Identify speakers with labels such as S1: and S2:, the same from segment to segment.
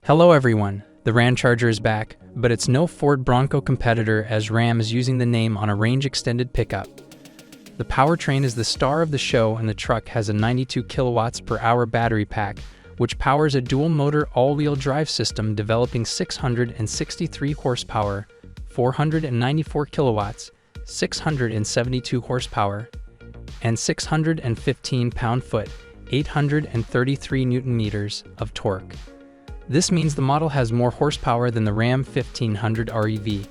S1: Hello everyone, the Ram Charger is back, but it's no Ford Bronco competitor as Ram is using the name on a range-extended pickup. The powertrain is the star of the show, and the truck has a 92 kilowatts per hour battery pack, which powers a dual-motor all-wheel drive system developing 663 horsepower, 494 kilowatts, 672 horsepower, and 615 pound-foot, 833 newton-meters of torque. This means the model has more horsepower than the Ram 1500 REV,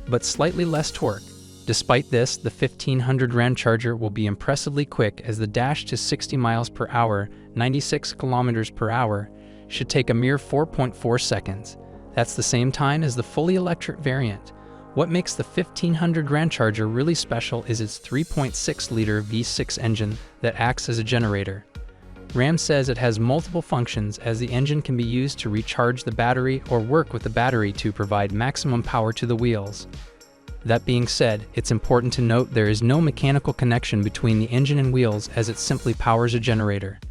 S1: but slightly less torque. Despite this, the 1500 Ram Charger will be impressively quick, as the dash to 60 miles per hour, 96 kilometers per hour, should take a mere 4.4 seconds. That's the same time as the fully electric variant. What makes the 1500 Ram Charger really special is its 3.6-liter V6 engine that acts as a generator. Ram says it has multiple functions, as the engine can be used to recharge the battery or work with the battery to provide maximum power to the wheels. That being said, it's important to note there is no mechanical connection between the engine and wheels, as it simply powers a generator.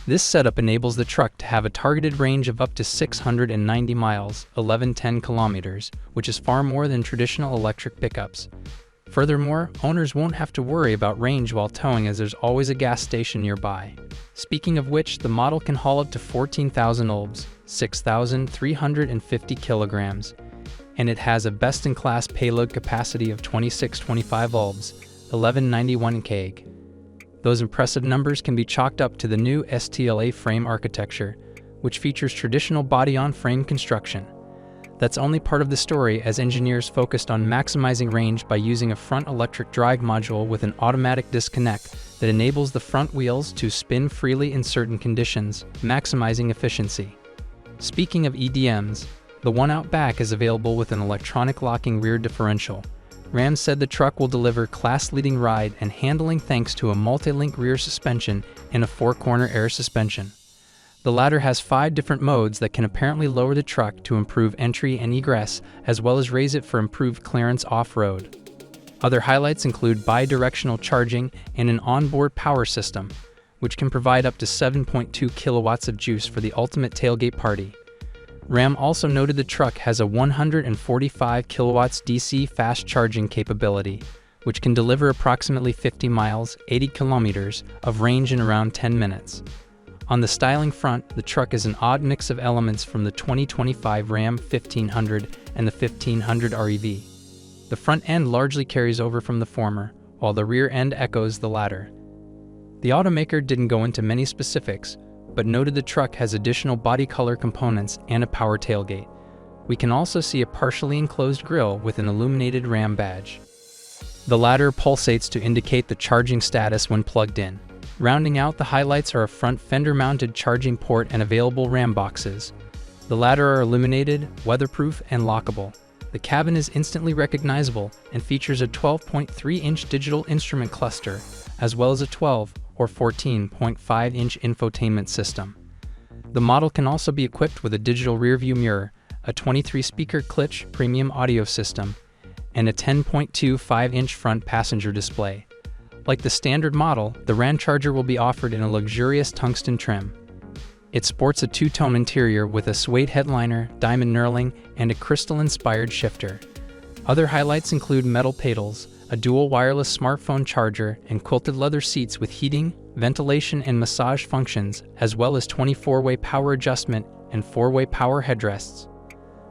S1: This setup enables the truck to have a targeted range of up to 690 miles, 1110 kilometers, which is far more than traditional electric pickups. Furthermore, owners won't have to worry about range while towing, as there's always a gas station nearby. Speaking of which, the model can haul up to 14,000 olbs, 6,350 kilograms, and it has a best-in-class payload capacity of 2625 olbs, 1191 kg. Those impressive numbers can be chalked up to the new STLA Frame architecture, which features traditional body-on-frame construction. That's only part of the story, as engineers focused on maximizing range by using a front electric drive module with an automatic disconnect that enables the front wheels to spin freely in certain conditions, maximizing efficiency. Speaking of EDMs, the one out back is available with an electronic locking rear differential. Ram said the truck will deliver class-leading ride and handling thanks to a multi-link rear suspension and a 4-corner air suspension. The latter has 5 different modes that can apparently lower the truck to improve entry and egress, as well as raise it for improved clearance off-road. Other highlights include bi-directional charging and an onboard power system, which can provide up to 7.2 kilowatts of juice for the ultimate tailgate party. Ram also noted the truck has a 145 kilowatts DC fast charging capability, which can deliver approximately 50 miles, 80 kilometers of range in around 10 minutes. On the styling front, the truck is an odd mix of elements from the 2025 Ram 1500 and the 1500 REV. The front end largely carries over from the former, while the rear end echoes the latter. The automaker didn't go into many specifics, but noted the truck has additional body color components and a power tailgate. We can also see a partially enclosed grille with an illuminated Ram badge. The latter pulsates to indicate the charging status when plugged in. Rounding out the highlights are a front fender-mounted charging port and available Ram boxes. The latter are illuminated, weatherproof, and lockable. The cabin is instantly recognizable and features a 12.3-inch digital instrument cluster, as well as a 12 or 14.5-inch infotainment system. The model can also be equipped with a digital rearview mirror, a 23-speaker Klipsch premium audio system, and a 10.25-inch front passenger display. Like the standard model, the Ram Charger will be offered in a luxurious tungsten trim. It sports a 2-tone interior with a suede headliner, diamond knurling, and a crystal-inspired shifter. Other highlights include metal pedals, a dual wireless smartphone charger, and quilted leather seats with heating, ventilation, and massage functions, as well as 24-way power adjustment and 4-way power headrests.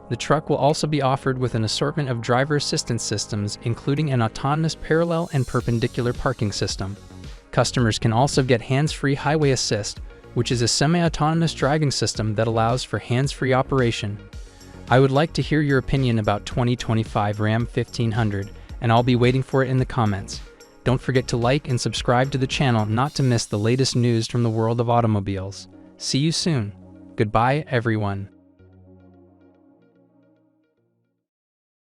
S1: The truck will also be offered with an assortment of driver assistance systems, including an autonomous parallel and perpendicular parking system. Customers can also get hands-free highway assist, which is a semi-autonomous driving system that allows for hands-free operation. I would like to hear your opinion about 2025 Ram 1500, and I'll be waiting for it in the comments. Don't forget to like and subscribe to the channel not to miss the latest news from the world of automobiles. See you soon. Goodbye, everyone.